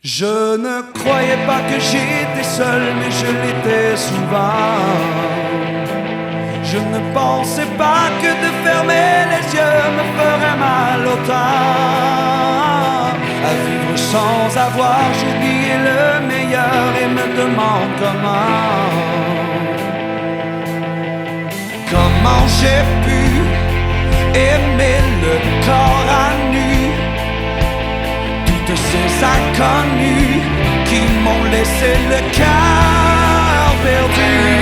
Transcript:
Je ne croyais pas que j'étais seul, mais je l'étais souvent. Je ne pensais pas que de fermer les yeux me ferait mal autant. À vivre sans avoir, j'oubliais le meilleur et me demande comment j'ai pu aimer le corps à nu, toutes ces inconnus qui m'ont laissé le cœur perdu.